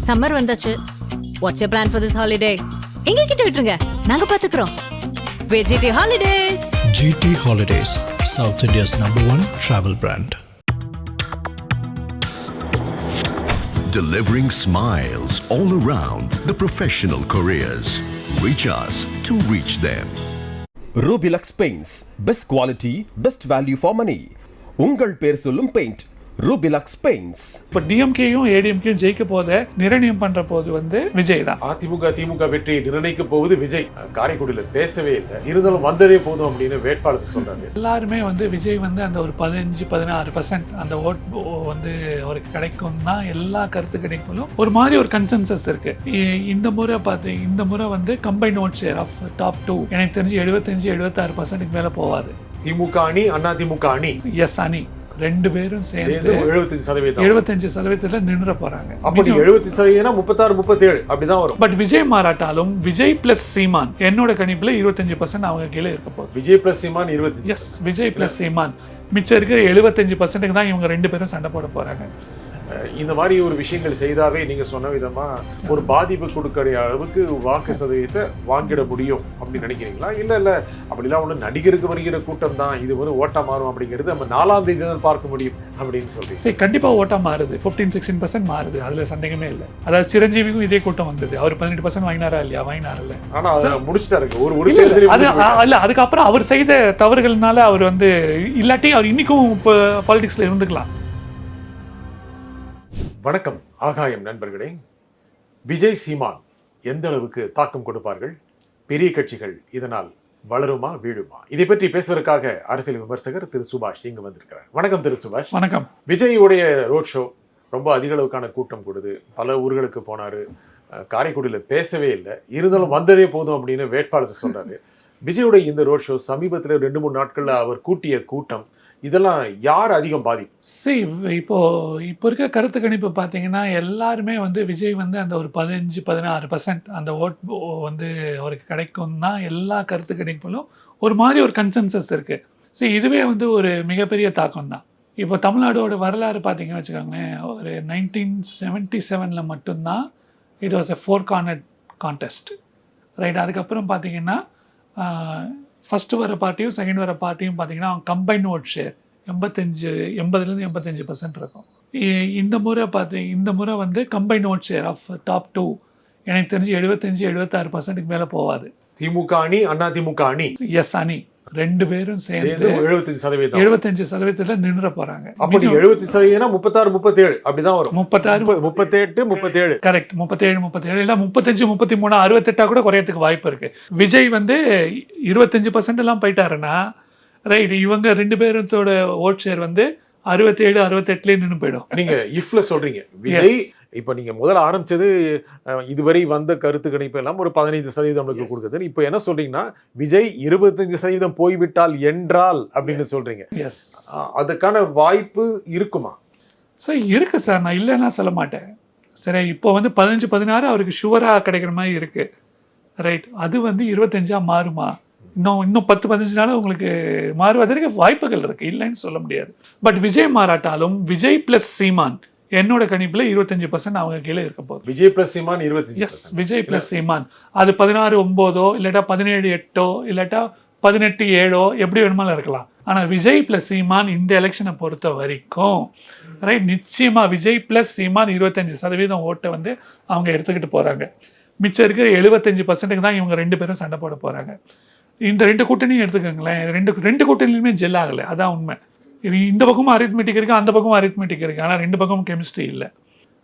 Summer வந்தாச்சு. What's your plan for this holiday? எங்க கிட்ட விட்டுருங்க, நாங்க பாத்துக்கிறோம். VGT Holidays. GT Holidays, South India's #1 travel brand. Delivering smiles all around the professional careers. Reach us to reach them. Rubilux Paints. Best quality, best value for money. உங்கள் பேர் சொல்லும் paint Rubilux Paints. இப்போ டிஎம்கேயும் ஏடிஎம்கேயும் ஜெயிக்க போத நிர்ணயம் பண்ற போது விஜய் தான். திமுக வெற்றி நிர்ணயிக்க போகுது விஜய். காரைக்குடியில பேசவே இல்லை, இருந்தாலும் வந்ததே போதும் அப்படின்னு வேட்பாளர் சொல்றாங்க. எல்லாருமே விஜய் அந்த ஒரு 15-16% அந்த ஓட் அவருக்கு கிடைக்கும் தான் எல்லா கருத்து கணிப்புகளும் ஒரு மாதிரி ஒரு கன்சென்சஸ் இருக்கு. இந்த முறை combine vote share of top 2 எனக்கு தெரிஞ்சு 75-76% மேல போவாது. திமுக அணி, அண்ணா திமுக அணி, எஸ் அணி ரெண்டு பேரும் சேர்ந்து 75% நின்று போறாங்க. அப்படி 70% 36-37 அப்படிதான் வரும். பட் விஜய் மாறாட்டாலும் விஜய் பிளஸ் சீமான் என்னோட கணிப்புல 25% அவங்க கீழே இருக்க போகுது. விஜய் பிளஸ் சீமான் 25. எஸ், விஜய் பிளஸ் சீமான். மிச்சம் இருக்கிற 75% தான் இவங்க ரெண்டு பேரும் சண்டை போட போறாங்க. இந்த மாதிரி ஒரு விஷயங்கள் செய்தாவே நீங்க சொன்ன விதமா ஒரு பாதிப்பு கொடுக்கிற அளவுக்கு வாக்கு சதவீதத்தை வாங்கிட முடியும் அப்படின்னு நினைக்கிறீங்களா? இல்ல அப்படிலாம் ஒண்ணு நடிகருக்கு வருகிற கூட்டம் தான், இது ஓட்டா மாறும் அப்படிங்கிறது நம்ம 4ஆம் தேதி தான் பார்க்க முடியும் அப்படின்னு சொல்லி. சரி, கண்டிப்பா ஓட்டா மாறுது, 15-16% மாறுது, அதுல சந்தேகமே இல்லை. அதாவது சிரஞ்சீவிக்கும் இதே கூட்டம் வந்தது, அவர் 18% வாங்கினாரா இல்லையா? வாங்கினார்ல. ஆனா முடிச்சுட்டாரு ஒரு தேர்தல். அதுக்கப்புறம் அவர் செய்த தவறுகள்னால அவர் இல்லாட்டி அவர் இன்னைக்கும் பாலிடிக்ஸ்ல இருந்துக்கலாம். வணக்கம் ஆகாயம் நண்பர்களே. விஜய் சீமான் எந்த அளவுக்கு தாக்கம் கொடுப்பார்கள்? பெரிய கட்சிகள் இதனால் வளருமா வீழுமா? இதை பற்றி பேசுவதற்காக அரசியல் விமர்சகர் திரு சுபாஷ் இங்கு வந்திருக்கிறார். வணக்கம் திரு சுபாஷ். வணக்கம். விஜயுடைய ரோட் ஷோ ரொம்ப அதிக அளவுக்கான கூட்டம் கொடுது, பல ஊர்களுக்கு போனாரு, காரைக்குடியில பேசவே இல்லை, இருந்தாலும் வந்ததே போதும் அப்படின்னு வேட்பாளர் சொல்றாரு. விஜயுடைய இந்த ரோட் ஷோ சமீபத்தில் 2-3 நாட்கள்ல அவர் கூட்டிய கூட்டம், இதெல்லாம் யார் அதிகம் பாதிக்கும்? இப்போ இருக்க கருத்து கணிப்பு பார்த்தீங்கன்னா எல்லாருமே விஜய் அந்த ஒரு 15-16% அந்த ஓட் அவருக்கு கிடைக்கும் தான் எல்லா கருத்து கணிப்புகளும் ஒரு மாதிரி ஒரு கன்சென்சஸ் இருக்கு. இதுவே ஒரு மிகப்பெரிய தாக்கம் தான். இப்போ தமிழ்நாடோட வரலாறு பார்த்தீங்கன்னு வச்சுக்கோங்களேன், ஒரு 1977 மட்டும்தான் it was a 4 corner contest, right? அதுக்கப்புறம் பார்த்தீங்கன்னா ஃபஸ்ட்டு வர பார்ட்டியும் செகண்ட் வர பார்ட்டியும் பார்த்தீங்கன்னா அவங்க கம்பைன் ஓட் ஷேர் 80-85% இருக்கும். இந்த முறை combine vote share of top 2 எனக்கு தெரிஞ்சு 75-76% மேலே போவாது. திமுக அணி, அண்ணா திமுக அணி, எஸ் அணி ரெண்டு பேரும் சேர்ந்து 75% நின்று போறாங்க. அப்படி 70% 36-37 அப்படிதான் வரும். 38-37 கரெக்ட். 37 இல்ல 35-33 68 கூட குறையறதுக்கு வாய்ப்பு இருக்கு. விஜய் 25% எல்லாம் போயிட்டாருன்னா ரைட், இவங்க ரெண்டு பேரோட ஓட் ஷேர் 67-68 நின்று போயிடும். நீங்க இஃப்ல சொல்றீங்க விஜய் இப்ப நீங்க முதல்ல ஆரம்பிச்சது இதுவரை வந்த கருத்து கணிப்பு எல்லாம் ஒரு 15% நம்மளுக்கு கொடுக்குது. இப்ப என்ன சொல்றீங்கன்னா விஜய் 25% போய்விட்டால் என்றால் அப்படின்னு சொல்றீங்க. அதுக்கான வாய்ப்பு இருக்குமா? சார் இருக்கு சார், நான் இல்லைன்னா சொல்ல மாட்டேன். சரி, இப்போ 15-16 அவருக்கு ஷுவரா கிடைக்கிற மாதிரி இருக்கு, ரைட்? அது 25 மாறுமா? இன்னும் 10-15 நாள் உங்களுக்கு மாறுவதற்கு வாய்ப்புகள் இருக்கு, இல்லைன்னு சொல்ல முடியாது. பட் விஜய் மாறாட்டாலும் விஜய் பிளஸ் சீமான் என்னோட கணிப்புல 25% அவங்க கீழே இருக்க போகுது. விஜய் பிளஸ் சீமான் 25. எஸ், விஜய் பிளஸ் சீமான். அது 16-9 இல்லாட்டா 17-8 இல்லாட்டா 18-7 எப்படி வேணுமாலும் இருக்கலாம். ஆனா விஜய் பிளஸ் சீமான் இந்த எலெக்ஷனை பொறுத்த வரைக்கும் ரைட், நிச்சயமா விஜய் பிளஸ் சீமான் 25% ஓட்டை அவங்க எடுத்துக்கிட்டு போறாங்க. மிச்சம் இருக்கிற 75% தான் இவங்க ரெண்டு பேரும் சண்டை போட போறாங்க. இந்த ரெண்டு கூட்டணியும் எடுத்துக்கோங்களேன், ரெண்டு கூட்டணியுமே ஜெல் ஆகலை, அதான் உண்மை. இந்த பக்கமும் அரித்மெட்டிக் இருக்கு, அந்த பக்கமும் அரித்மெட்டிக் இருக்கு, ஆனால் ரெண்டு பக்கமும் கெமிஸ்ட்ரி இல்லை.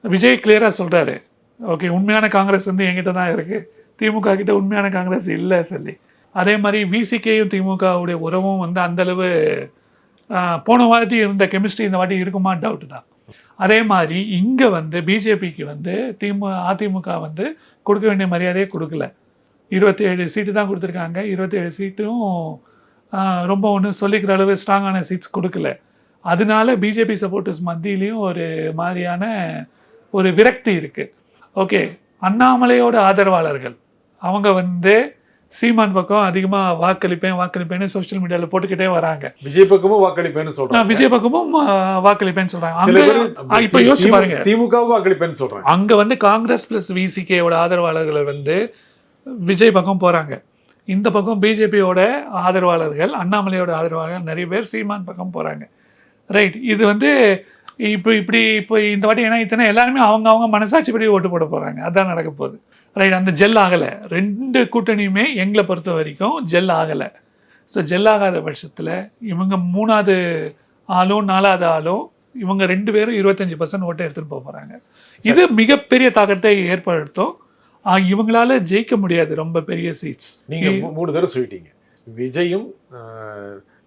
விஜய் கிளியரா சொல்றாரு, ஓகே உண்மையான காங்கிரஸ் என்கிட்ட தான் இருக்கு, திமுக கிட்ட உண்மையான காங்கிரஸ் இல்லை சொல்லி. அதே மாதிரி விசிகேயும் திமுகவுடைய உறவும் அந்த அளவு போன வாட்டி இருந்த கெமிஸ்ட்ரி இந்த வாட்டி இருக்குமா டவுட் தான். அதே மாதிரி இங்க பிஜேபிக்கு அதிமுக கொடுக்க வேண்டிய மரியாதையே கொடுக்கல. 27 சீட்டு தான் கொடுத்துருக்காங்க. 27 சீட்டும் ரொம்ப ஒன்றும் சொல்லிக்கிற அளவு ஸ்ட்ராங்கான சீட்ஸ் கொடுக்கல. அதனால பிஜேபி சப்போர்ட்டர்ஸ் மத்தியிலையும் ஒரு மாதிரியான ஒரு விரக்தி இருக்குது. ஓகே, அண்ணாமலையோட ஆதரவாளர்கள் அவங்க சீமான் பக்கம் அதிகமாக வாக்களிப்பேன்னு சோஷியல் மீடியாவில் போட்டுக்கிட்டே வராங்க. விஜய் பக்கமும் வாக்களிப்பேன்னு சொல்றாங்க, விஜய் பக்கமும் வாக்களிப்பேன்னு சொல்றாங்க. சில பேர் இப்போ யோசிச்சு பாருங்க, திமுகவும் வாக்களிப்பேன்னு சொல்றாங்க. அங்க வந்து காங்கிரஸ் பிளஸ் விசிகேயோட ஆதரவாளர்கள் வந்து விஜய் பக்கம் போறாங்க. இந்த பக்கம் பிஜேபியோட ஆதரவாளர்கள், அண்ணாமலையோட ஆதரவாளர்கள் நிறைய பேர் சீமான் பக்கம் போறாங்க. ரைட். இது வந்து இப்போ இந்த வாட்டி என்ன ஆயிடுச்சுன்னா எல்லாருமே அவங்க மனசாட்சிப்படி ஓட்டு போட போறாங்க. அதான் நடக்க போகுது. ரைட். அந்த ஜெல் ஆகலை. 2 கூட்டணியுமே எங்களை பொறுத்த வரைக்கும் ஜெல் ஆகலை. ஸோ ஜெல் ஆகாத பட்சத்தில் இவங்க 3வது ஆளும் 4வது ஆளும் இவங்க 2 பேரும் 25% ஓட்டை எடுத்துகிட்டு போக போகிறாங்க. இது மிகப்பெரிய தாக்கத்தை ஏற்படுத்தும். இவங்களால ஜெயிக்க முடியாது ரொம்ப பெரிய சீட்ஸ். நீங்க 3 தடவை சொல்லிட்டீங்க. விஜயும்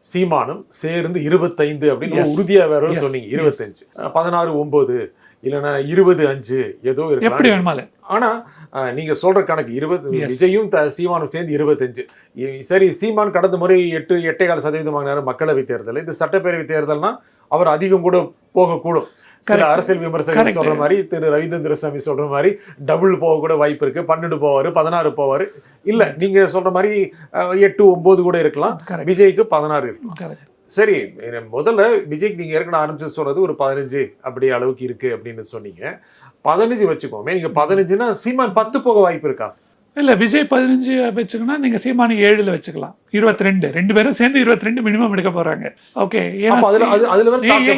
சீமானும் சேர்ந்து 25 அப்படின்னு உறுதியா வேற சொன்னீங்க. 25 16-9 இல்லைன்னா 20-5 ஏதோ இருக்கு, எப்படி வேணுமால. ஆனா நீங்க சொல்ற கணக்கு 20 விஜயும் சீமானும் சேர்ந்து 25. சரி, சீமான் கடந்த முறை 8.25% வாங்கினாரு மக்களவை தேர்தல். இது சட்டப்பேரவை தேர்தல்னா அவர் அதிகம் கூட போகக்கூடும். சில அரசியல் விமர்சகர்கள் சொல்ற மாதிரி, திரு ரவீந்திர சாமி சொல்ற மாதிரி டபுள் போக கூட வாய்ப்பு இருக்கு. 12 போவாரு, 16 போவாரு. இல்ல நீங்க சொல்ற மாதிரி 8-9 கூட இருக்கலாம். விஜய்க்கு 16 இருக்கலாம். சரி, முதல்ல விஜய்க்கு நீங்க ஏற்கனவே ஆரம்பிச்சு சொல்றது ஒரு 15 அப்படி அளவுக்கு இருக்கு அப்படின்னு சொன்னீங்க. 15 வச்சுக்கோமே. நீங்க 15னா சீமான் 10 போக வாய்ப்பு இருக்கா? இல்லை, விஜய் 15 வச்சுக்கோன்னா நீங்கள் சீமானு 7 வச்சுக்கலாம். 22 2 பேரும் சேர்ந்து 22 மினிமம் எடுக்க போறாங்க. ஓகே.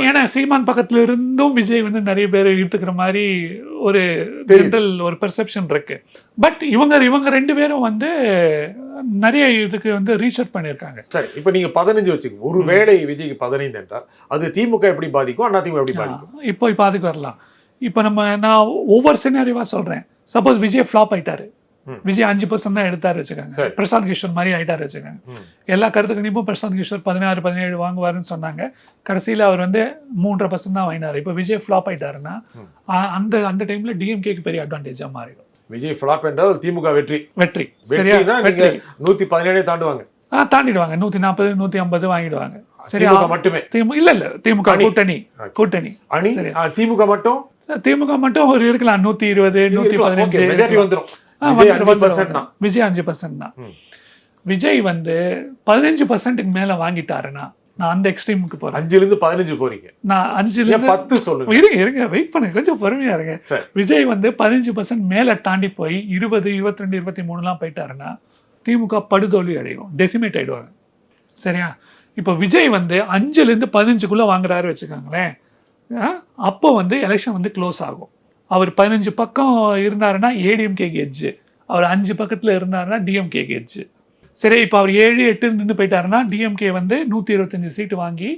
ஏன்னா சீமான் பக்கத்துல இருந்தும் விஜய் வந்து நிறைய பேர் இழுத்துக்கிற மாதிரி ஒரு ஜென்ரல் ஒரு பெர்செப்ஷன் இருக்கு. பட் இவங்க 2 பேரும் வந்து நிறைய இதுக்கு வந்து ரீசர்ச் பண்ணியிருக்காங்க. சரி, இப்போ நீங்க 15 வச்சுக்கோங்க. ஒரு வேளை விஜய்க்கு 15 என்றால் அது திமுக எப்படி பாதிக்கும், அதிமுக எப்படி பாதிக்கும்? இப்போ அதுக்கு வரலாம். இப்போ நான் ஒவ்வொரு சினாரியோவா சொல்றேன். சப்போஸ் விஜய் ஃப்ளாப் ஆயிட்டாரு, விஜய் 5% தான் எடுத்தாரு வச்சுக்காங்க, பிரசாந்த் கிஷோர் மாதிரி ஆயிட்டாரு வச்சுக்காங்க. எல்லா கருத்து கணிப்பும் பிரசாந்த் கிஷோர் 16-17 வாங்குவாருன்னு சொன்னாங்க. கடைசியில் அவர் வந்து 3.5% தான் வாங்கினாரு. இப்போ விஜய் ஃப்ளாப் ஆயிட்டாருன்னா அந்த டைம்ல டிஎம்கேக்கு பெரிய அட்வான்டேஜா மாறிடும். விஜய் ஃப்ளாப் என்றால் திமுக வெற்றி. சரியா? 117 தாண்டுவாங்க, தாண்டிடுவாங்க. 140 150 வாங்கிடுவாங்க. சரி, மட்டுமே இல்ல திமுக கூட்டணி அணி. திமுக மட்டும் ஒரு இருக்கலாம் 120 115 வந்துடும். விஜய் 5% தான். விஜய் வந்து 15% மேல வாங்கிட்டாருன்னா நான் அந்த எக்ஸ்ட்ரீமுக்கு போறேன். 5லிருந்து 15 போறீங்க. நான் 5லிருந்து 10 சொல்லுங்க. இருங்க வெயிட் பண்ணுங்க, கொஞ்சம் பொறுமையா இருங்க. விஜய் வந்து 15% மேல தாண்டி போய் 20 22 23 போயிட்டாருன்னா திமுக படுதோல்வி அடையும், டெசிமேட் ஆயிடுவாங்க. சரியா? இப்போ விஜய் வந்து 5லிருந்து 15 வாங்குறாரு வச்சுக்காங்களேன். அப்போ வந்து எலெக்ஷன் வந்து க்ளோஸ் ஆகும். அவர் 15 பக்கம் இருந்தாருன்னா ஏடிஎம்கேக்கு எட்ஜு, அவர் 5 பக்கத்தில் இருந்தாருன்னா டிஎம்கேக்கு எட்ஜு. சரி, இப்போ அவர் 7-8 நின்று போயிட்டாருன்னா டிஎம்கே வந்து 125 சீட்டு வாங்கி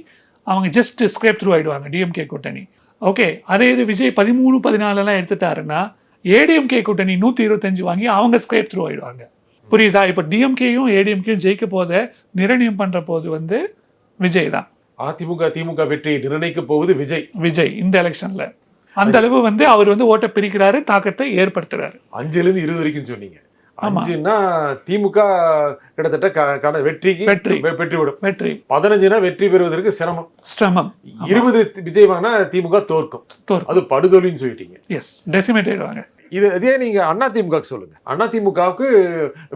அவங்க ஜஸ்ட் ஸ்க்ரேப் த்ரூ ஆயிடுவாங்க டிஎம்கே கூட்டணி. ஓகே. அதே இது விஜய் 13-14 எடுத்துட்டாருன்னா ஏடிஎம்கே கூட்டணி 125 வாங்கி அவங்க ஸ்க்ரேப் த்ரூ ஆயிடுவாங்க. புரியுதா? இப்போ டிஎம்கேயும் ஏடிஎம்கேயும் ஜெயிக்க போத நிர்ணயம் பண்ற போது வந்து விஜய் தான். அதிமுக திமுக வெற்றி நிர்ணயிக்க போவது விஜய் இந்த எலெக்ஷன்ல. அந்த அளவு வந்து அவர் வந்து ஓட்ட பிரிக்கிறாரு, தாக்கத்தை ஏற்படுத்துறாரு. 5லிருந்து 20 வரைக்கும் சொன்னீங்க. 5னா திமுக கிட்டத்தட்ட வெற்றி பெற்றுவிடும். 15னா வெற்றி பெறுவதற்கு சிரமம். 20 விஜய் வாங்கினா திமுக தோற்கும். அது படுதோல்வின்னு சொல்லிட்டீங்க. எஸ், டெசிமேட் ஆயிடுவாங்க. இதே நீங்க அதிமுக சொல்லுங்க. அதிமுகவுக்கு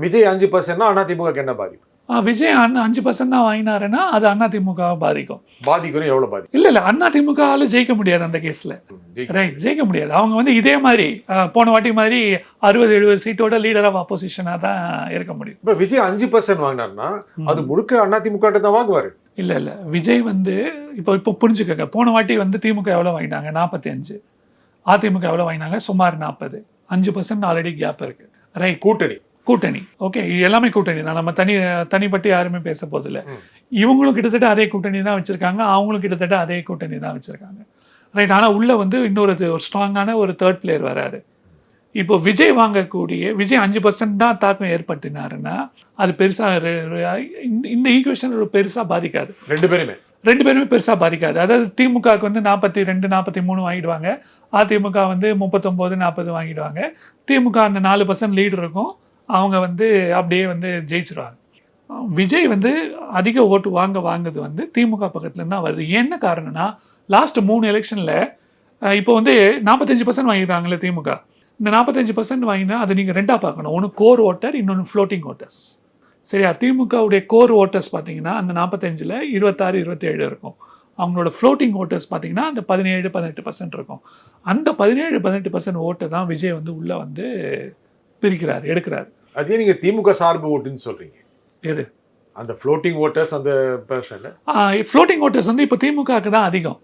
விஜய் 5%, அதிமுக என்ன பாதிப்பு? விஜய் 5% தான் வாங்கினாருன்னா அது அதிமுக பாதிக்கும். எவ்வளவு பாதிக்கும்? இல்ல அதிமுகவால ஜெயிக்க முடியாது அந்த கேஸ்ல. ரைட், ஜெயிக்க முடியாது. அவங்க வந்து இதே மாதிரி போன வாட்டி மாதிரி 60-70 சீட்டோட லீடர் ஆஃப் ஆப்போசிஷனா தான் இருக்க முடியும். இப்ப விஜய் 5% வாங்கினாருன்னா அது முழுக்க அதிமுக தான் வாங்குவாரு. இல்ல விஜய் வந்து இப்போ புரிஞ்சுக்கங்க. போன வாட்டி வந்து திமுக எவ்வளவு வாங்கினாங்க? 45. அதிமுக எவ்வளவு வாங்கினாங்க? சுமார் 40. 5% ஆல்ரெடி கேப் இருக்கு. ரைட். கூட்டணி ஓகே, எல்லாமே கூட்டணி தான். நம்ம தனிப்பட்டு யாருமே பேச போதில்லை. இவங்களும் கிட்டத்தட்ட அதே கூட்டணி தான் வச்சிருக்காங்க, அவங்களும் கிட்டத்தட்ட அதே கூட்டணி தான் வச்சிருக்காங்க. ரைட். ஆனால் உள்ள வந்து இன்னொரு ஸ்ட்ராங்கான ஒரு தேர்ட் பிளேயர் வராரு. இப்போ விஜய் வாங்கக்கூடிய விஜய் 5% தான் தாக்கம் ஏற்படுத்தினாருன்னா அது பெருசா இந்த ஈக்குவேஷன் பெருசா பாதிக்காது. ரெண்டு பேருமே பெருசா பாதிக்காது. அதாவது திமுகவுக்கு வந்து 42 43 வாங்கிடுவாங்க, அதிமுக வந்து 39 40 வாங்கிடுவாங்க. திமுக அந்த 4% லீடு இருக்கும், அவங்க வந்து அப்படியே வந்து ஜெயிச்சிருவாங்க. விஜய் வந்து அதிக ஓட்டு வாங்குது வந்து திமுக பக்கத்துலேருந்து தான் வருது. என்ன காரணம்னா லாஸ்ட் 3 எலெக்ஷனில் இப்போ வந்து 45% வாங்கிடுறாங்களே திமுக. இந்த 45% வாங்கினா அதை நீங்கள் ரெண்டாக பார்க்கணும். ஒன்று கோர் ஓட்டர், இன்னொன்று ஃப்ளோட்டிங் ஓட்டர்ஸ். சரியா? திமுகவுடைய கோர் ஓட்டர்ஸ் பார்த்தீங்கன்னா அந்த 45ல் 26, 27 இருக்கும். அவங்களோட ஃப்ளோட்டிங் ஓட்டர்ஸ் பார்த்தீங்கன்னா அந்த 17-18% இருக்கும். அந்த 17-18% ஓட்டை தான் விஜய் வந்து உள்ளே வந்து பிரிக்கிறார், எடுக்கிறார். அதே நீங்க திமுக சார்பு ஓட்டுன்னு சொல்றீங்க. எது அந்த ஃப்ளோட்டிங் ஓட்டர்ஸ் அந்த பர்சன் ஃப்ளோட்டிங் ஓட்டர்ஸ் வந்து இப்போ திமுகவுக்கு தான் அதிகம்.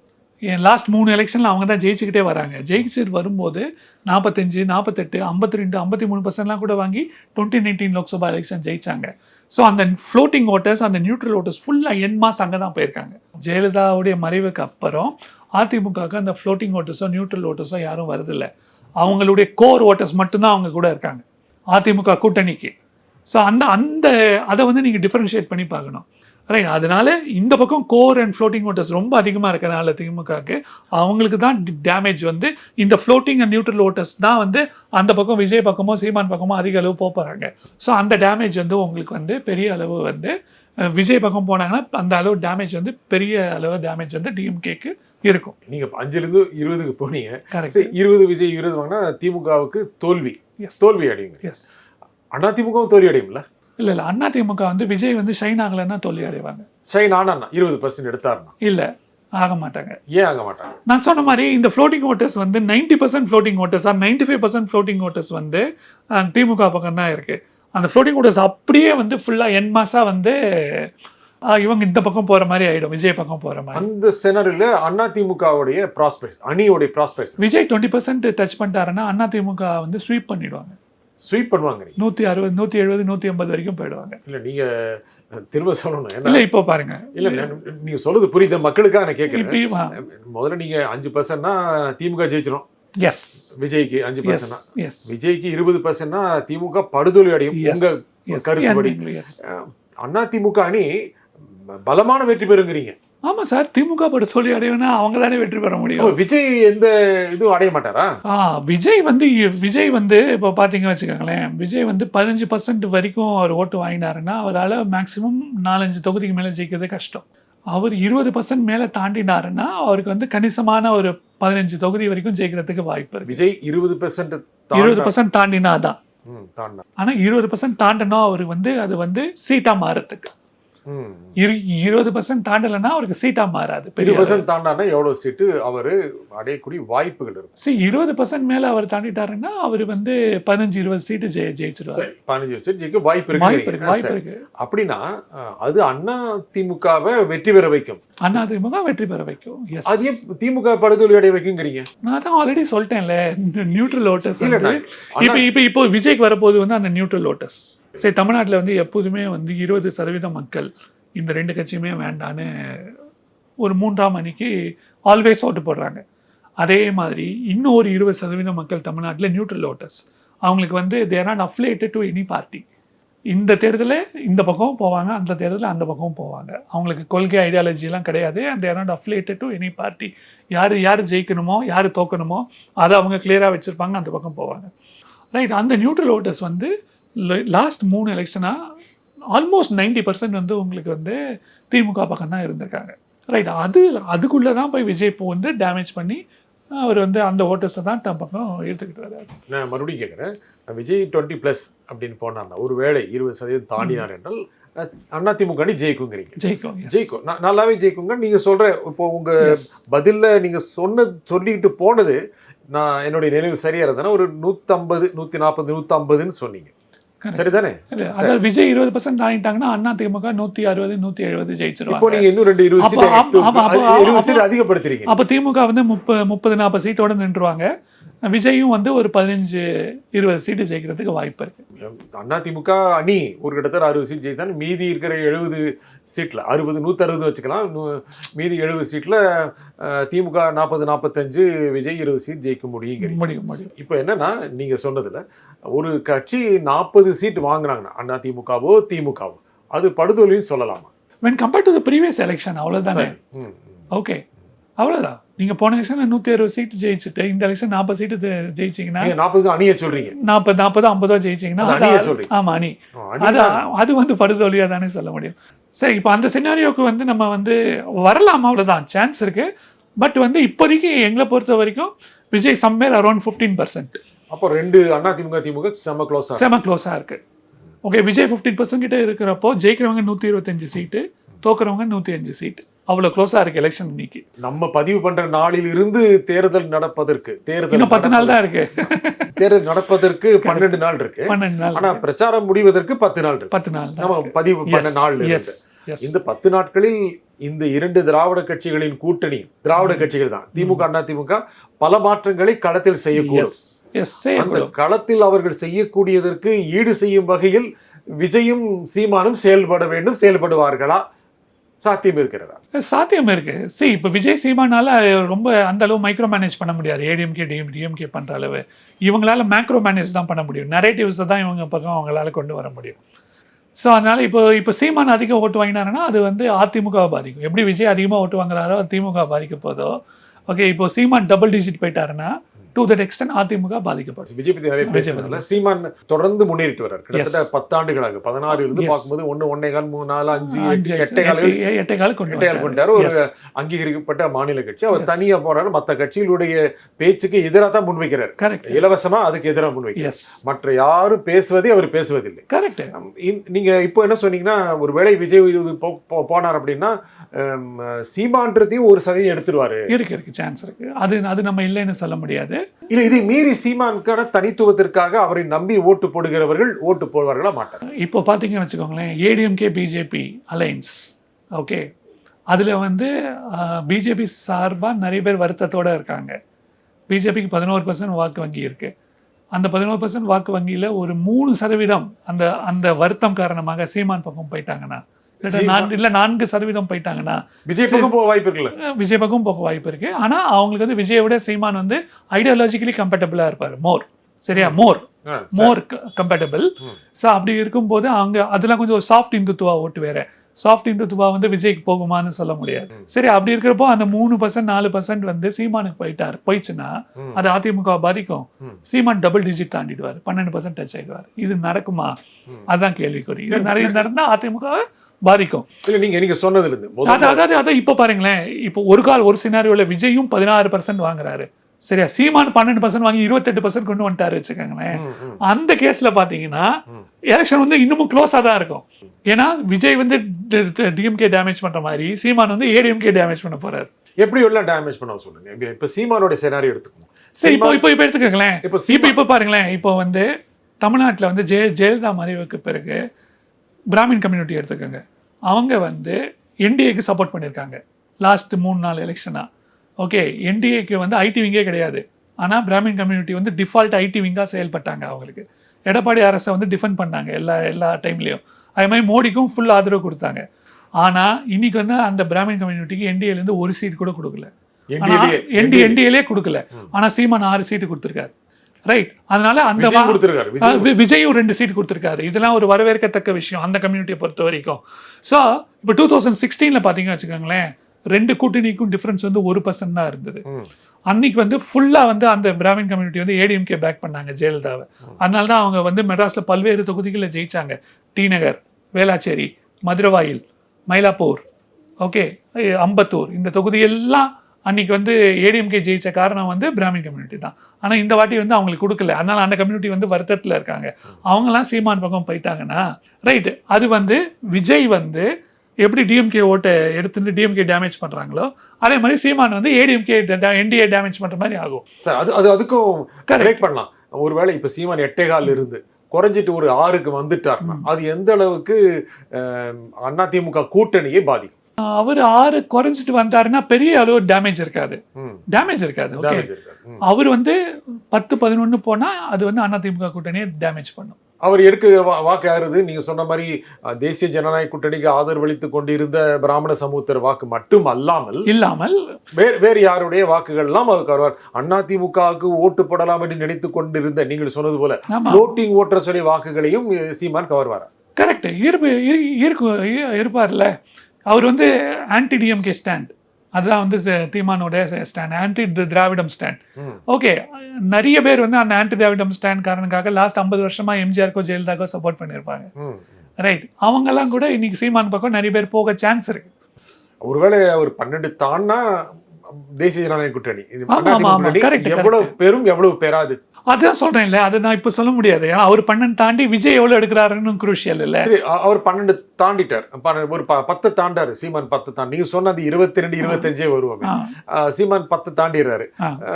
லாஸ்ட் 3 எலெக்ஷனில் அவங்க தான் ஜெயிச்சுக்கிட்டே வராங்க. ஜெயிச்சுட்டு வரும்போது 45, 48, 52, 53% கூட வாங்கி 2019 லோக்சபா எலெக்ஷன் ஜெயிச்சாங்க. ஸோ அந்த ஃப்ளோட்டிங் ஓட்டர்ஸ், அந்த நியூட்ரல் ஓட்டர்ஸ் ஃபுல்லாக என்மாஸ் அங்கே தான் போயிருக்காங்க. ஜெயலலிதாவுடைய மறைவுக்கு அப்புறம் அதிமுகவுக்கு அந்த ஃப்ளோட்டிங் ஓட்டர்ஸோ நியூட்ரல் ஓட்டர்ஸோ யாரும் வருதில்லை. அவங்களுடைய கோர் ஓட்டர்ஸ் மட்டும்தான் அவங்க கூட இருக்காங்க அதிமுக கூட்டணிக்கு. ஸோ அதை வந்து நீங்கள் டிஃபரன்ஷியேட் பண்ணி பார்க்கணும், ரைட்? அதனால இந்த பக்கம் கோர் அண்ட் ஃப்ளோட்டிங் ஓட்டர்ஸ் ரொம்ப அதிகமாக இருக்கிறனால திமுகவுக்கு அவங்களுக்கு தான் டேமேஜ் வந்து இந்த ஃப்ளோட்டிங் அண்ட் நியூட்ரல் ஓட்டர்ஸ் தான் வந்து அந்த பக்கம் விஜய் பக்கமோ சீமான் பக்கமோ அதிக அளவு போகிறாங்க. ஸோ அந்த டேமேஜ் வந்து உங்களுக்கு வந்து பெரிய அளவு வந்து விஜய் பக்கம் போனாங்கன்னா அந்த அளவு டேமேஜ் வந்து பெரிய அளவு டேமேஜ் வந்து டிஎம்கேக்கு இருக்கும். நீங்க 5லிருந்து 20க்கு போனீங்க. கரெக்ட். 20 விஜய் 20 வாங்கினா திமுகவுக்கு தோல்வி அடையுங்க. எஸ். அதிமுகவும் தோல்வி அடையும்ல? இல்லை அதிமுக வந்து விஜய் வந்து ஷைன் ஆகலைன்னா தோல்வி அடைவாங்க. ஷைன் ஆனா 20% எடுத்தாருன்னா இல்லை, ஆக மாட்டாங்க. ஏன் ஆக மாட்டாங்க? நான் சொன்ன மாதிரி இந்த ஃப்ளோட்டிங் ஓட்டர்ஸ் வந்து 90% ஃப்ளோட்டிங் ஓட்டர்ஸ், 95% ஃப்ளோட்டிங் ஓட்டர்ஸ் வந்து திமுக பக்கம் தான் இருக்கு. அந்த ஃப்ளோட்டிங் ஓட்டர்ஸ் அப்படியே வந்து ஃபுல்லாக என்மாஸா வந்து இவங்க இந்த பக்கம் போற மாதிரி ஆயிடும், விஜய் பக்கம் போற மாதிரி. அந்த செனரில அதிமுகவுடைய ப்ராஸ்பெக்ட்ஸ், அணியோடைய ப்ராஸ்பெக்ட்ஸ், விஜய் 20% டச் பண்ணிட்டாருன்னா அதிமுக வந்து ஸ்வீப் பண்ணிடுவாங்க. ஸ்வீப் பண்ணுவாங்க. 160, 170, 180 வரைக்கும் போயிடுவாங்க. இல்ல நீங்க திரும்ப சொல்லணும். இல்ல இப்போ பாருங்க, இல்ல நீங்க சொல்றது புரியுது, மக்களுக்காக நான் கேட்கிறேன். இப்போ முதல்ல நீங்க 5%னா திமுக ஜெயிச்சிடும். எஸ். விஜய்க்கு 5%னா, எஸ். விஜய்க்கு 20%னா திமுக படுதோல்வி அடையும். உங்க கருத்துப்படி அதிமுக அணி பலமான வெற்றி பெறுங்கிறீங்க. ஆமா சார், திமுக படுதோல்வி அடையணும்னா அவங்க தானே வெற்றி பெற முடியும். விஜய் எந்த இதுவும் அடைய மாட்டாரா? விஜய் வந்து இப்போ பார்த்தீங்க வச்சுக்கோங்களேன், விஜய் வந்து 15% வரைக்கும் அவர் ஓட்டு வாங்கினாருன்னா அவரால் மேக்ஸிமம் 4-5 தொகுதிக்கு மேலே ஜெயிக்கிறது கஷ்டம். அவர் 20% மேலே தாண்டினாருன்னா அவருக்கு வந்து கணிசமான ஒரு 15 தொகுதி வரைக்கும் ஜெயிக்கிறதுக்கு வாய்ப்பு இருக்கு. விஜய் 20% தாண்டினாதான். ஆனால் 20% தாண்டனா அவருக்கு வந்து அது வந்து சீட்டா மாறத்துக்கு. 20% தாண்டலைன்னா அவருக்கு சீட்டா மாறாது. 20% தாண்டானா எவ்வளவு சீட்டு அவரு அடையக்கூடிய வாய்ப்புகள் இருக்கு? 20% மேல அவர் தாண்டிட்டாருன்னா அவர் வந்து 15-20 சீட்டு ஜெயிச்சிருவாரு. 15 சீட் ஜெயிக்க வாய்ப்பு இருக்கு. அப்படின்னா அது அதிமுகவை வெற்றி பெற வைக்கும். அதிமுக வெற்றி பெற வைக்கும். அது திமுக படுதோல்வி அடைய வைக்குங்கிறீங்க? நான் தான் ஆல்ரெடி சொல்லிட்டேன்ல, நியூட்ரல் ஓட்டர்ஸ். இப்போ விஜய்க்கு வரப்போது வந்து அந்த நியூட்ரல் ஓட்டர்ஸ். சரி, தமிழ்நாட்டில் வந்து எப்போதுமே வந்து 20% மக்கள் இந்த 2 கட்சியுமே வேண்டான்னு ஒரு 3ஆம் அணிக்கு ஆல்வேஸ் ஓட்டு போடுறாங்க. அதே மாதிரி இன்னும் ஒரு 20% மக்கள் தமிழ்நாட்டில் நியூட்ரல் ஓட்டர்ஸ். அவங்களுக்கு வந்து they are not affiliated to any party. இந்த தேர்தலில் இந்த பக்கம் போவாங்க, அந்த தேர்தலில் அந்த பக்கம் போவாங்க. அவங்களுக்கு கொள்கை ஐடியாலஜிலாம் கிடையாது. and they are not affiliated to any party. யார் ஜெயிக்கணுமோ யார் தோக்கணுமோ அதை அவங்க கிளியராக வச்சுருப்பாங்க, அந்த பக்கம் போவாங்க, ரைட்? அந்த நியூட்ரல் ஓட்டர்ஸ் வந்து லாஸ்ட் 3 எலெக்ஷனாக ஆல்மோஸ்ட் 90% வந்து உங்களுக்கு வந்து திமுக பக்கம் தான் இருந்திருக்காங்க, ரைட்? அதுக்குள்ளே தான் போய் விஜய் இப்போ வந்து டேமேஜ் பண்ணி அவர் வந்து அந்த ஓட்டர்ஸை தான் தன் பக்கம் எடுத்துக்கிட்டு வர்றாரு. நான் மறுபடியும் கேட்குறேன், விஜய் 20+ அப்படின்னு போனார்னா ஒரு வேளை 20% தாண்டினார் என்றால் அதிமுக அணி ஜெயிக்குங்கிறீங்க? ஜெயிக்கும், நல்லாவே ஜெயிக்குங்க. நீங்க சொல்ற இப்போ உங்க பதில்ல நீங்க சொல்லிக்கிட்டு போனது நான் என்னுடைய நினைவு சரியா இருந்தா ஒரு 150, 140, 150ன்னு சொன்னீங்க, சரிதானே? அதாவது விஜய் 20% தாண்டிட்டாங்கன்னா அதிமுக 160, 170 ஜெயிச்சிருவாங்க. இப்போ நீங்க இன்னும் 20 சீட் அதிகப்படுத்துறீங்க. அப்ப திமுக வந்து 30-40 சீட்டோட நின்றுவாங்க. விஜயும் வந்து ஒரு 15-20 சீட்டு ஜெயிக்கிறதுக்கு வாய்ப்பு இருக்கு. அதிமுக அணி ஒரு கிட்டத்தட்ட 60 சீட் ஜெயித்தான். மீதி இருக்கிற 70 சீட்ல 160 வச்சுக்கலாம். மீதி 70 சீட்ல திமுக 40-45, விஜய் 20 சீட் ஜெயிக்க முடியும். இப்போ என்னன்னா நீங்க சொன்னதுல ஒரு கட்சி 40 சீட் வாங்குறாங்கன்னா அதிமுகவோ திமுகவோ அது படுதோல்வின்னு சொல்லலாமா? when compared to the previous election அவ்வளவுதானே. ஓகே, அவ்வளவுதான். நீங்க போன எலெக்ஷன் 160 சீட்டு ஜெயிச்சுட்டு இந்த எலெக்ஷன் 40 சீட்டு ஜெயிச்சீங்கன்னா 40 அணியை சொல்றீங்க, 40-50 ஜெயிச்சீங்கன்னா ஆமா அணி, அது வந்து படுதோல்வியா தானே சொல்ல முடியும். சரி, இப்போ அந்த சினாரியோக்கு வந்து நம்ம வந்து வரலாம், அவ்வளவுதான், சான்ஸ் இருக்கு. பட் வந்து இப்போதைக்கு எங்களை பொறுத்த வரைக்கும் விஜய் சம்வேர் அரௌண்ட் 15%. அப்போ 2 அதிமுக திமுக செம க்ளோஸா இருக்கு. ஓகே, விஜய் 15% கிட்ட இருக்கிறப்போ ஜெயிக்கிறவங்க 125 சீட்டு, தோக்குறவங்க 105 சீட்டு. அவ்வளோ க்ளோஸாக இருக்கு எலெக்ஷன் இன்னைக்கு. நம்ம பதிவு பண்ற நாளில் இருந்து தேர்தல் நடப்பதற்கு இன்னும் 10 நாள் தான் இருக்கு. தேர்தல் நடப்பதற்கு 12 நாள் இருக்கு. 12 நாள். ஆனா பிரச்சாரம் முடிவதற்கு 10 நாள் இருக்கு. 10 நாள் நம்ம பதிவு பண்ண நாள் இருக்கு. இந்த 10 நாட்களில் இந்த 2 திராவிட கட்சிகளின் கூட்டணி, திராவிட கட்சிகள் தான், திமுக அண்ணா திமுக, பல மாற்றங்களை களத்தில் செய்யக்கூடும். அந்த களத்தில் அவர்கள் செய்யக்கூடியதற்கு ஈடு செய்யும் வகையில் விஜயும் சீமானும் செயல்பட வேண்டும். செயல்படுவார்களா? சாத்தியம் இருக்கிறதா? சாத்தியம் இருக்கு. இப்போ விஜய் சீமானால ரொம்ப அந்த அளவு மைக்ரோ மேனேஜ் பண்ண முடியாது. ஏடிஎம்கே டிஎம்கே பண்ற அளவு இவங்களால மேக்ரோ மேனேஜ் தான் பண்ண முடியும். நரேட்டிவ்ஸை தான் இவங்க பக்கம் அவங்களால கொண்டு வர முடியும். ஸோ அதனால இப்போ சீமான் அதிகம் ஓட்டு வாங்கினாருன்னா அது வந்து அதிமுகவை பாதிக்கும். எப்படி விஜய் அதிகமாக ஓட்டு வாங்குறாரோ திமுக பாதிக்க போதோ, ஓகே, இப்போ சீமான் டபுள் டிஜிட் போயிட்டாருன்னா டு தட் எக்ஸ்டென்ட் அதிமுக பாதிக்கப்படும். விஜய் பத்தி நிறைய பேசுறதுனால சீமான் தொடர்ந்து முன்னேறிட்டு வர்றாரு. கிட்டத்தட்ட 10 ஆண்டுகளாக 16 இருந்து பார்க்கும்போது 1, 1.25, 3, 4, 5, 8 கால் கொண்டாரு. ஒரு அங்கீகரிக்கப்பட்ட மாநில கட்சி. அவர் தனியா போறாரு. மற்ற கட்சிகளுடைய பேச்சுக்கு எதிராக தான் முன்வைக்கிறார். இலவசமா அதுக்கு எதிராக முன்வைக்கிறார். மற்ற யாரும் பேசுவதே அவர் பேசுவதில்லை. கரெக்ட். நீங்க இப்போ என்ன சொன்னீங்கன்னா, ஒரு வேளை விஜய் போனார் அப்படின்னா சீமான்றதையும் 1% எடுத்துருவாரு. இருக்கு சான்ஸ் இருக்கு. அது நம்ம இல்லைன்னு சொல்ல முடியாது. இல்ல, இதை மீறி சீமானுக்கான தனித்துவத்திற்காக அவரை நம்பி ஓட்டு போடுகிறவர்கள் ஓட்டு போடுவார்களா மாட்டாங்க? இப்போ பாத்தீங்கன்னு வச்சுக்கோங்களேன், ஏடிஎம்கே பிஜேபி அலைன்ஸ், ஓகே, அதுல வந்து பிஜேபி சார்பா நிறைய பேர் வருத்தத்தோட இருக்காங்க. பிஜேபிக்கு 11% வாக்கு வங்கி இருக்கு. அந்த 11% வாக்கு வங்கியில ஒரு 3% அந்த வருத்தம் காரணமாக சீமான் பக்கம் போயிட்டாங்கன்னா, 4% போயிட்டாங்கன்னா விஜய் பக்கம் போக வாய்ப்பு இருக்குல்ல? விஜய் பக்கம் போக வாய்ப்பு இருக்கு. ஆனா அவங்களுக்கு வந்து விஜயை விட சீமான் வந்து ஐடியாலஜிக்கலி கம்பேட்டபிளா இருப்பாரு. மோர் கம்பேட்டபிள். ஸோ அப்படி இருக்கும்போது அவங்க அதெல்லாம் கொஞ்சம் சாஃப்ட் இந்துத்துவா ஓட்டு வேற. சாஃப்ட் இந்துத்துவா வந்து விஜய்க்கு போகுமான்னு சொல்ல முடியாது. சரி, அப்படி இருக்கிறப்போ அந்த 3% 4% வந்து சீமானுக்கு போயிடுச்சுன்னா அது அதிமுக பாதிக்கும். சீமான் டபுள் டிஜிட் தாண்டிடுவார், 12% டச் ஆயிடுவார். இது நடக்குமா? அதுதான் கேள்விக்குறி. இது நிறைய நடந்தா அதிமுக பாதிக்கும். நீங்க சொன்னதுல இருந்து அதாவது இப்ப பாருங்களேன், இப்போ ஒரு சினாரியோல விஜயும் 16% வாங்குறாரு. சரியா, சீமான் 12% வாங்கி 28% கொண்டு வந்துட்டாரு வச்சுக்கோங்களேன். அந்த கேஸ்ல பாத்தீங்கன்னா எலெக்ஷன் வந்து இன்னமும் க்ளோஸா தான் இருக்கும். ஏன்னா விஜய் வந்து டிஎம்கே டேமேஜ் பண்ற மாதிரி சீமான் வந்து ஏடிஎம்கே டேமேஜ் பண்ண போறாரு. எப்படி எல்லாம் டேமேஜ் பண்ண சொல்லுங்க. இப்ப சீமானோட சினாரியோ எடுத்துக்கணும். சரி, இப்போ எடுத்துக்கங்களேன். இப்போ பாருங்களேன், இப்போ வந்து தமிழ்நாட்டில் வந்து ஜெயலலிதா மறைவுக்கு பிறகு பிராமின் கம்யூனிட்டி எடுத்துக்கோங்க. அவங்க வந்து என்டிஏக்கு சப்போர்ட் பண்ணியிருக்காங்க லாஸ்ட் 3-4 எலெக்ஷனா. ஓகே, என்டிஏக்கு வந்து ஐடி விங்கே கிடையாது. ஆனால் பிராமின் கம்யூனிட்டி வந்து டிஃபால்ட் ஐடி விங்காக செயல்பட்டாங்க. அவங்களுக்கு எடப்பாடி அரசை வந்து டிஃபெண்ட் பண்ணாங்க எல்லா டைம்லையும். அதே மாதிரி மோடிக்கும் ஃபுல் ஆதரவு கொடுத்தாங்க. ஆனால் இன்னைக்கு வந்து அந்த பிராமின் கம்யூனிட்டிக்கு என்டிஏலேருந்து ஒரு சீட் கூட கொடுக்கல. என்டிஏலே கொடுக்கல. ஆனால் சீமான் 6 சீட்டு கொடுத்துருக்காரு. ரைட். அதனால அந்த விஜயும் 2 சீட் கொடுத்துருக்காரு. இதெல்லாம் ஒரு வரவேற்கத்தக்க விஷயம் அந்த கம்யூனிட்டியை பொறுத்த வரைக்கும். ஸோ இப்போ 2016 பார்த்தீங்கன்னு வச்சுக்கோங்களேன், 2 கூட்டணிக்கும் டிஃபரன்ஸ் வந்து 1% தான் இருந்தது. அன்னைக்கு வந்து ஃபுல்லா வந்து அந்த பிராமின் கம்யூனிட்டி வந்து ஏடிஎம்கே பேக் பண்ணாங்க ஜெயலலிதாவை. அதனால தான் அவங்க வந்து மெட்ராஸ்ல பல்வேறு தொகுதிகளில் ஜெயிச்சாங்க. டி நகர், வேளாச்சேரி, மதுரவாயில், மயிலாப்பூர், ஓகே, அம்பத்தூர், இந்த தொகுதியெல்லாம் அன்னைக்கு வந்து ஏடிஎம்கே ஜெயிச்ச காரணம் வந்து பிராமின் கம்யூனிட்டி தான். ஆனால் இந்த வாட்டி வந்து அவங்களுக்கு கொடுக்கல. அதனால அந்த கம்யூனிட்டி வந்து வருத்தத்தில் இருக்காங்க. அவங்கெல்லாம் சீமான் பக்கம் போயிட்டாங்கன்னா ரைட்டு. அது வந்து விஜய் வந்து எப்படி டிஎம்கே ஓட்டை எடுத்துட்டு டிஎம்கே டேமேஜ் பண்றாங்களோ அதே மாதிரி சீமான் வந்து ஏடிஎம்கே என்டிஏ டேமேஜ் பண்ற மாதிரி ஆகும். சார் அதுக்கும் கரெக்ட் பண்ணலாம். ஒருவேளை இப்ப சீமான் 8.25 இருந்து குறைஞ்சிட்டு ஒரு 6க்கு வந்துட்டாருன்னா அது எந்த அளவுக்கு அதிமுக கூட்டணியை பாதிக்கும்? அவர் 6 குறைஞ்சிட்டு வந்தாருன்னா பெரிய அளவு டேமேஜ் இருக்காது. ஓகே, அவர் வந்து 10-11 போனா அது வந்து அதிமுக கூட்டணியை டேமேஜ் பண்ணும். அவர் எடுக்க வாக்கு யாருது? நீங்க சொன்ன மாதிரி தேசிய ஜனநாயக கூட்டணிக்கு ஆதரவளித்துக் கொண்டிருந்த பிராமண சமூகத்தர் வாக்கு மட்டும் இல்லாமல் வேறு யாருடைய வாக்குகள் எல்லாம் அவருக்கு வருவார். அதிமுகவுக்கு ஓட்டு போடலாம் என்று நினைத்துக் கொண்டிருந்த நீங்கள் சொன்னது போல ஃப்ளோட்டிங் ஓட்டர்ஸ் வாக்குகளையும் சீமான் கவர்வாரா? கரெக்ட், இருப்பார்ல. அவர் வந்து ஆன்டி டிஎம்கே ஸ்டாண்ட், அதுதான் வந்து தீமானோட ஸ்டாண்ட், ஆன்டி திராவிடம் ஸ்டாண்ட். ஓகே, நிறைய பேர் வந்து அந்த ஆன்டி திராவிடம் ஸ்டாண்ட் காரணக்காக லாஸ்ட் 50 வருஷமா எம்ஜிஆருக்கோ ஜெயலலிதாக்கோ சப்போர்ட் பண்ணியிருப்பாங்க. ரைட், அவங்கெல்லாம் கூட இன்னைக்கு சீமான் பக்கம் நிறைய பேர் போக சான்ஸ் இருக்கு. ஒருவேளை ஒரு 12 தான்னா தேசிய ஜனநாயக கூட்டணி எவ்வளவு பெரும் எவ்வளவு பெறாது. அதான் சொல்றேன் இல்ல, அது நான் இப்ப சொல்ல முடியாது. ஏன்னா அவர் 12 தாண்டி விஜய் எவ்வளவு எடுக்கிறாருன்னு குரூஷியல் இல்ல. சரி, அவர் 12 தாண்டிட்டார். ஒரு 10 தாண்டாரு. சீமான் 10 தாண்டி, நீங்க சொன்னது 22 25 வருவாங்க. சீமான் 10 தாண்டிடுறாரு.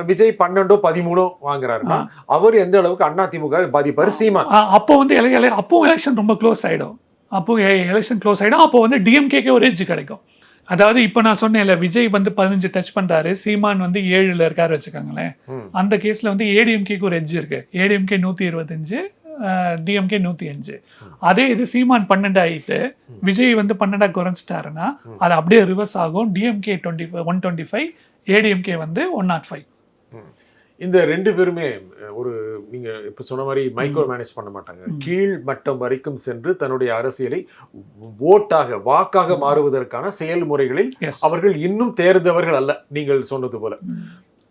விஜய் 12 13 வாங்குறாருன்னா அவர் எந்த அளவுக்கு அதிமுக பாதிப்பாரு சீமான்? அப்போ வந்து அப்போ எலெக்ஷன் ரொம்ப க்ளோஸ் ஆயிடும். அப்போ எலெக்ஷன் க்ளோஸ் ஆயிடும். அப்போ வந்து டிஎம்கேக்கு ஒரு எட்ஜ் கிடைக்கும். அதாவது இப்போ நான் சொன்னேன்ல, விஜய் வந்து 15 டச் பண்றாரு, சீமான் வந்து 7ல இருக்காரு வச்சுக்கோங்களேன். அந்த கேஸ்ல வந்து ஏடிஎம்கேக்கு ஒரு எட்ஜ் இருக்கு. ஏடிஎம்கே 125, டிஎம்கே 105. அதே இது சீமான் 12 ஆயிட்டு விஜய் வந்து 12 குறைஞ்சிட்டாருன்னா அது அப்படியே ரிவர்ஸ் ஆகும். டிஎம்கே 125, ஏடிஎம்கே வந்து 105. இந்த 2 பேருமே ஒரு நீங்க இப்ப சொன்ன மாதிரி மைக்ரோ மேனேஜ் பண்ண மாட்டாங்க. கீழ் மட்டம் வரைக்கும் சென்று தன்னுடைய அரசியலை ஓட்டாக வாக்காக மாறுவதற்கான செயல்முறைகளில் அவர்கள் இன்னும் தேர்ந்தவர்கள் அல்ல. நீங்கள் சொன்னது போல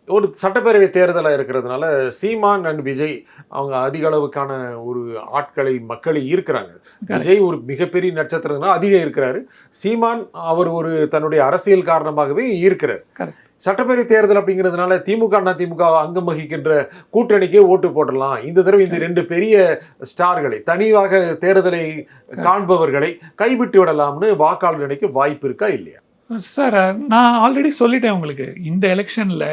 ஒரு சட்டப்பேரவை தேர்தலாக இருக்கிறதுனால சீமான் அண்ட் விஜய் அவங்க அதிக அளவுக்கான ஒரு ஆட்களை மக்களை ஈர்க்கிறாங்க. விஜய் ஒரு மிகப்பெரிய நட்சத்திரம்னா அதிகம் இருக்கிறாரு. சீமான் அவர் ஒரு தன்னுடைய அரசியல் காரணமாகவே ஈர்க்கிறார். சட்டப்பேரவை தேர்தல் அப்படிங்கிறதுனால திமுக அதிமுக அங்கம் வகிக்கின்ற கூட்டணிக்கே ஓட்டு போடலாம். இந்த தடவை இந்த 2 பெரிய ஸ்டார்களை தனியாக தேர்தலை காண்பவர்களை கைவிட்டு விடலாம்னு வாக்காளர் நினைக்க வாய்ப்பு இருக்கா இல்லையா? சார், நான் ஆல்ரெடி சொல்லிட்டேன் உங்களுக்கு, இந்த எலெக்ஷன்ல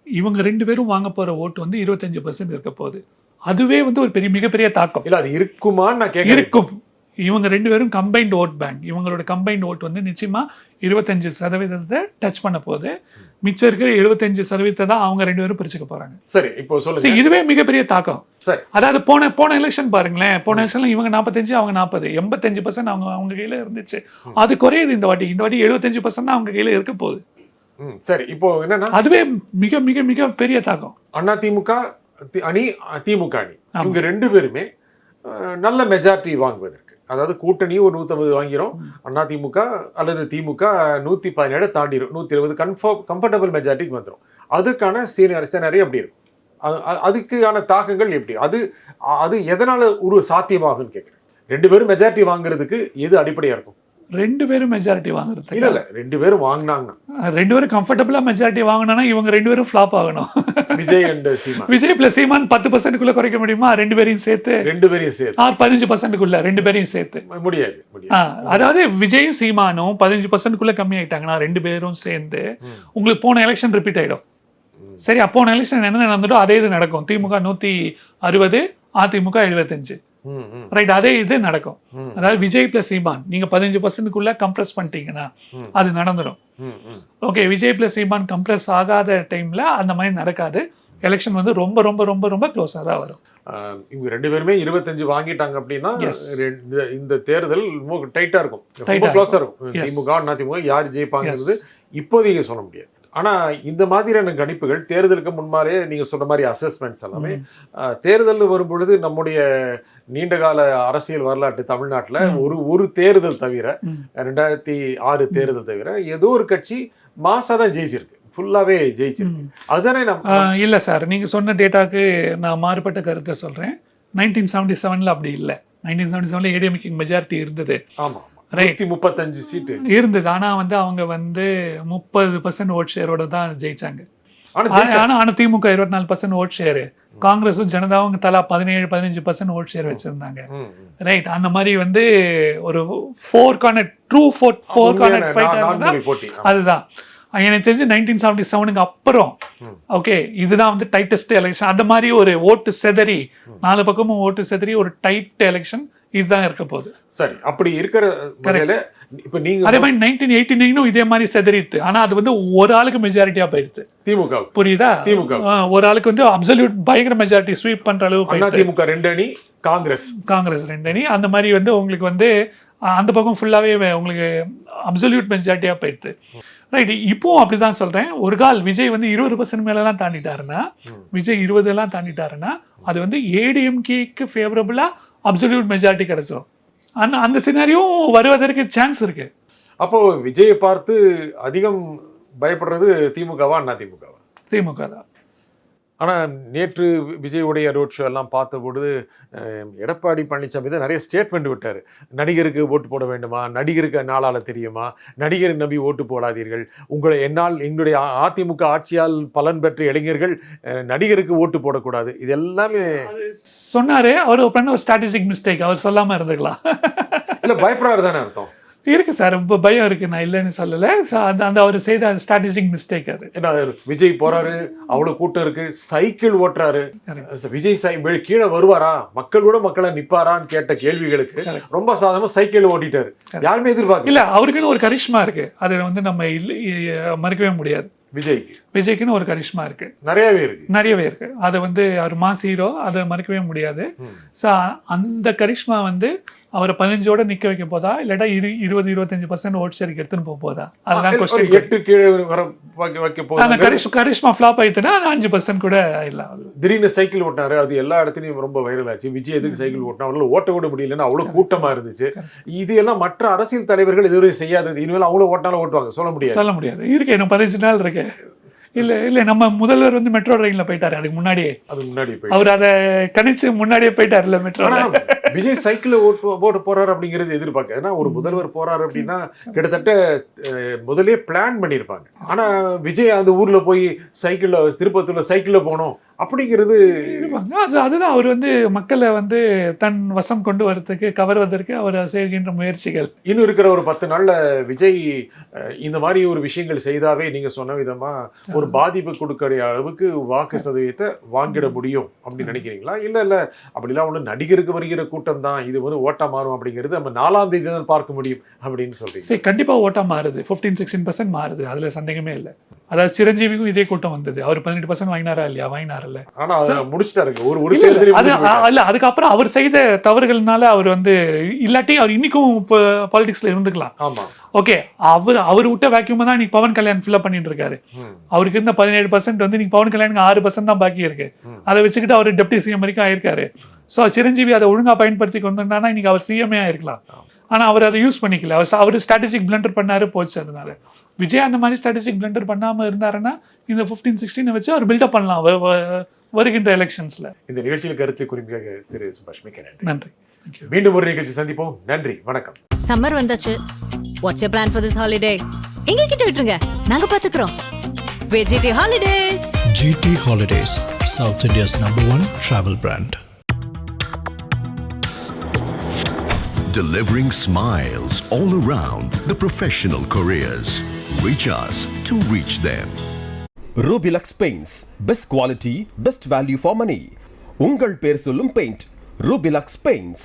இவங்க 2 பேரும் வாங்க போற ஓட்டு வந்து 25% இருக்க போகுது. அதுவே வந்து ஒரு மிகப்பெரிய தாக்கம். இல்ல அது இருக்குமான்னு நான் கேட்கிறேன். இருக்கும். இவங்க 2 பேரும் கம்பைன்ட் ஓட் பேங்க். இவங்களோட கம்பைன்ட் ஓட் வந்து நிச்சயமா 25% டச் பண்ண போகுது. மிச்சம் இருக்கிற 75% தான் அவங்க 2 பேரும் பிரிச்சுக்க போறாங்க. சரி, இப்போ சொல்லுங்க. இதுவே மிகப்பெரிய தாக்கம். சரி, அதாவது போன எலெக்ஷன் பாருங்களேன். போன எலெக்ஷன்ல இவங்க 45, அவங்க 40, 85% அவங்க கையில இருந்துச்சு. அது குறையுது இந்த வாட்டி. 75% தான் அவங்க கையில இருக்க போகுது. சரி, இப்போ என்னன்னா அதுவே மிக மிக மிக பெரிய தாக்கம். அதிமுக அணி திமுக அணி இவங்க 2 பேருமே நல்ல மெஜாரிட்டி வாங்குவதற்கு, அதாவது கூட்டணி ஒரு 150 வாங்கிறோம், அதிமுக அல்லது திமுக 117 தாண்டிடும், 120 கம்ஃபர்டபுள் மெஜாரிட்டிக்கு வந்துடும். அதுக்கான சினாரியோ எப்படி இருக்கும்? அதுக்கான தாக்கங்கள் எப்படி? அது எதனால ஒரு சாத்தியமாகும்னு கேட்குறேன். 2 பேரும் மெஜாரிட்டி வாங்குறதுக்கு எது அடிப்படையா இருக்கும்? 2 பேரும் மெஜாரிட்டி வாங்குறது இல்ல 2 பேரும் வாங்கினாங்கன்னா 2 பேரும் கம்ஃபர்டபுளா மெஜாரிட்டி வாங்கினா இவங்க 2 பேரும் ஃபிளாப் ஆகணும். விஜய் அண்ட் சீமான், விஜய் பிளஸ் சீமான் 10%க்குள்ள குறைக்க முடியுமா? 2 பேரையும் சேர்த்து 15%க்குள்ள 2 பேரையும் சேர்த்து முடியாது. அதாவது விஜயும் சீமானும் 15%க்குள்ள கம்மி ஆயிட்டாங்கன்னா 2 பேரும் சேர்ந்து உங்களுக்கு போன எலெக்ஷன் ரிப்பீட் ஆயிடும். சரி, போன எலெக்ஷன் என்ன நடந்துட்டோ அதே இது நடக்கும். திமுக 160, அதிமுக 75. ரைட், அதே இது நடக்கும். அதாவது விஜய் பிளஸ் சீமான் நீங்க 15%க்குள்ள கம்ப்ரஸ் பண்ணிட்டீங்கன்னா அது நடந்துடும். ஓகே, விஜய் பிளஸ் சீமான் கம்ப்ரஸ் ஆகாத டைம்ல அந்த மாதிரி நடக்காது. எலெக்ஷன் வந்து ரொம்ப ரொம்ப ரொம்ப ரொம்ப க்ளோஸா தான் வரும். இவங்க 2 பேருமே 25 வாங்கிட்டாங்க அப்படின்னா இந்த தேர்தல் டைட்டா இருக்கும், ரொம்ப க்ளோஸா இருக்கும். திமுக அதிமுக யார் ஜெயிப்பாங்கிறது இப்போதைக்கு சொல்ல முடியாது. ஆனா இந்த மாதிரியான கணிப்புகள் தேர்தலுக்கு முன்மாரே நீங்க சொன்ன மாதிரி அசஸ்மெண்ட்ஸ் எல்லாமே தேர்தல் வரும்பொழுது நம்முடைய நீண்டகால அரசியல் வரலாற்று தமிழ்நாட்டுல ஒரு தேர்தல் தவிர 2006 தேர்தல் தவிர ஏதோ ஒரு கட்சி மாசா தான் ஜெயிச்சிருக்கு, ஃபுல்லாவே ஜெயிச்சிருக்கு. அதுதானே இல்ல சார், நீங்க சொன்ன டேட்டாக்கு நான் மாறுபட்ட கருத்தை சொல்றேன். 1977ல அப்படி இல்லை. 1977ல ஏடிஎம்கே மெஜாரிட்டி இருந்தது. ஆமா, 35 சீட்டு இருந்தது. ஆனா வந்து அவங்க வந்து 30% ஓட் ஷேரோட தான் ஜெயிச்சாங்க. ஆனா திமுக 24% ஓட் ஷேரு, காங்கிரஸும் ஜனதாவும் தலா 17-15% ஓட் ஷேர் வச்சிருந்தாங்க. ரைட், அந்த மாதிரி வந்து ஒரு 4 கார்னர் ஃபைட். அதுதான் எனக்கு தெரிஞ்சு 1977க்கு அப்புறம் ஓகே இதுதான் வந்து டைட்டஸ்ட் எலெக்ஷன். அந்த மாதிரி ஒரு ஓட்டு செதறி 4 பக்கமும் ஓட்டு செதறி ஒரு டைட் எலெக்ஷன் இதுதான் இருக்க போகுது. சரி, அப்படி இருக்கிற இப்ப நீங்க அதே மாதிரி 1989 இதே மாதிரி செதறிட்டு, ஆனா அது வந்து ஒரு ஆளுக்கு மெஜாரிட்டியா போயிடுது திமுக. புரியுதா? திமுக ஒரு ஆளுக்கு வந்து அப்சல்யூட் பயங்கர மெஜாரிட்டி ஸ்வீப் பண்ற அளவுக்கு. திமுக 2 அணி, காங்கிரஸ் 2 அணி. அந்த மாதிரி வந்து உங்களுக்கு வந்து அந்த பக்கம் ஃபுல்லாவே உங்களுக்கு அப்சல்யூட் மெஜாரிட்டியா போயிடுது. ரைட், இப்போவும் அப்படிதான் சொல்றேன். ஒரு கால் விஜய் வந்து 20% மேலாம் தாண்டிட்டாருன்னா, விஜய் 20 தாண்டிட்டாருன்னா அது வந்து ஏடிஎம்கேக்கு ஃபேவரபிளா அப்சல்யூட் மெஜாரிட்டி கிடைச்சிடும். அந்த சினாரியும் வருவதற்கு சான்ஸ் இருக்கு. அப்போ விஜயை பார்த்து அதிகம் பயப்படுறது திமுகவா அதிமுகவா? திமுக தான். ஆனால் நேற்று விஜயுடைய ரோட் ஷோ எல்லாம் பார்த்தபொழுது எடப்பாடி பழனிசாமி தான் நிறைய ஸ்டேட்மெண்ட் விட்டார். நடிகருக்கு ஓட்டு போட வேண்டுமா, நடிகருக்கு நாளால் தெரியுமா, நடிகரை நம்பி ஓட்டு போடாதீர்கள், எங்களுடைய அதிமுக ஆட்சியால் பலன் பெற்ற இளைஞர்கள் நடிகருக்கு ஓட்டு போடக்கூடாது, இது எல்லாமே சொன்னாரு. அவர் பண்ண ஒரு ஸ்ட்ராட்டஜிக் மிஸ்டேக், அவர் சொல்லாமல் இருந்துக்கலாம். இல்லை பயப்படாரு தானே அர்த்தம். இருக்கு சார், ரொம்ப பயம் இருக்கு, நான் இல்லைன்னு சொல்லலை. அந்த அவர் செய்த ஸ்ட்ராட்டஜிக் மிஸ்டேக் அது. ஏன்னா விஜய் போறாரு, அவ்வளவு கூட்டம் இருக்கு, சைக்கிள் ஓட்டுறாரு. விஜய் கீழே வருவாரா, மக்களை நிப்பாரான்னு கேட்ட கேள்விகளுக்கு ரொம்ப சாதாரணமா சைக்கிள் ஓட்டிட்டாரு. யாருமே எதிர்பார்க்க இல்ல. அவருக்குன்னு ஒரு கரிஷ்மா இருக்கு, அதை வந்து நம்ம மறுக்கவே முடியாது. விஜய்க்குன்னு ஒரு கரிஷ்மா இருக்கு, நிறையவே இருக்கு. அதை வந்து அவர் மாஸ் ஹீரோ, அதை மறுக்கவே முடியாது. ஸோ அந்த கரிஷ்மா வந்து அவரை 15ஓட நிக்க வைக்க போதா, இல்லாட்டா 20-25% ஓட் ஷேருக்கு எடுத்துன்னு போதா, அதுதான் கொஸ்டின். 8 கீழே வைக்க போதா. கரிஷ்மா ஃபிளாப் ஆயிட்டுனா 5% கூட இல்ல. திடீர்னு சைக்கிள் ஓட்டினாரு, அது எல்லா இடத்துலயும் ரொம்ப வைரல் ஆச்சு. விஜய் எதுக்கு சைக்கிள் ஓட்டினா, அவங்களால ஓட்ட கூட முடியலன்னு அவ்வளவு கூட்டமா இருந்துச்சு. இது எல்லாம் மற்ற அரசியல் தலைவர்கள் இதுவரை செய்யாதது. இனிமேல் அவ்வளவு ஓட்டினாலும் ஓட்டுவாங்க, சொல்ல முடியாது. இருக்கு, இன்னும் 15 நாள் இருக்கு. இல்ல நம்ம முதல்வர் வந்து மெட்ரோ ரயில்ல போயிட்டாரு, அதுக்கு முன்னாடியே அவர் அதை கணிச்சு முன்னாடியே போயிட்டாருல மெட்ரோ. விஜய் சைக்கிள் ஓட்டு போறாரு அப்படிங்கிறது எதிர்பார்க்க. ஏன்னா ஒரு முதல்வர் போறாரு அப்படின்னா கிட்டத்தட்ட முதலே பிளான் பண்ணியிருப்பாங்க. ஆனா விஜய் அந்த ஊர்ல போய் திருப்பத்தூர்ல சைக்கிள்ல போனோம் அப்படிங்கிறது அதுதான் அவர் வந்து மக்களை வந்து தன் வசம் கொண்டு வரதுக்கு, கவர்வதற்கு அவர் செய்கின்ற முயற்சிகள். இன்னும் இருக்கிற ஒரு 10 நாள்ல விஜய் இந்த மாதிரி ஒரு விஷயங்கள் செய்தாவே நீங்க சொன்ன விதமா ஒரு பாதிப்பு கொடுக்கிற அளவுக்கு வாக்கு சதவீதத்தை வாங்கிட முடியும் அப்படின்னு நினைக்கிறீங்களா? இல்ல அப்படிலாம் ஒண்ணு நடிகருக்கு வருகிற கூட்டம் தான், இது வந்து ஓட்டா மாறும் அப்படிங்கிறது நம்ம 4ஆம் தேதி தான் பார்க்க முடியும் அப்படின்னு சொல்றீங்க. சரி, கண்டிப்பா ஓட்டா மாறுது, 15-16% மாறுது, அதுல சந்தேகமே இல்லை. அதாவது சிரஞ்சீவிக்கும் இதே கூட்டம் வந்தது, அவர் 18% வாங்கினாரா இல்லையா? வாங்கினார்ல. ஆனா முடிச்சிட்டாரு. அதுக்கப்புறம் அவர் செய்த தவறுகள்னால அவர் வந்து இல்லாட்டி அவர் இன்னைக்கும் பாலிடிக்ஸ்ல இருந்துக்கலாம். ஓகே, அவர் விட்ட வேக்யூம் தான் இன்னைக்கு பவன் கல்யாண் ஃபில் பண்ணிட்டு இருக்காரு. அவருக்கு இருந்த 17% வந்து இன்னைக்கு பவன் கல்யாணுக்கு 6% தான் பாக்கி இருக்கு. அதை வச்சுக்கிட்டு அவர் டெப்டி சிஎம் வரைக்கும் ஆயிருக்காரு. ஸோ சிரஞ்சீவி அதை ஒழுங்கா பயன்படுத்தி கொண்டிருந்தானா இன்னைக்கு அவர் சிஎம்ஏ ஆயிருக்கலாம். ஆனா அவர் அதை யூஸ் பண்ணிக்கல. அவர் ஸ்ட்ராட்டஜிக் பிளண்டர் பண்ணாரு, போச்சு. அதனால விஜய் அந்த மாதிரி ஸ்ட்ராட்டஜிக் பிளண்டர் பண்ணாம இருந்தாருன்னா இந்த 15-16 வச்சு அவர் பில்டப் பண்ணலாம் வருகின்ற எலெக்ஷன்ஸ்ல. இந்த நிகழ்ச்சியில் கருத்தை குறிப்பிட்ட திரு சுபாஷ், மிக்க நன்றி. மீண்டும் ஒரு நிகழ்ச்சி சந்திப்போம். நன்றி, வணக்கம். சம்மர் வந்தாச்சு. What's your plan for this holiday? எங்க கிட்ட விட்டுருங்க, நாங்க பாத்துக்கிறோம். VGT Holidays. GT Holidays, South India's #1 travel brand. Delivering smiles all around the professional careers. Reach us to reach them. Rubilux Paints. Best quality, best value for money. உங்கள் பேர் சொல்லும் paint Rubilux Paints.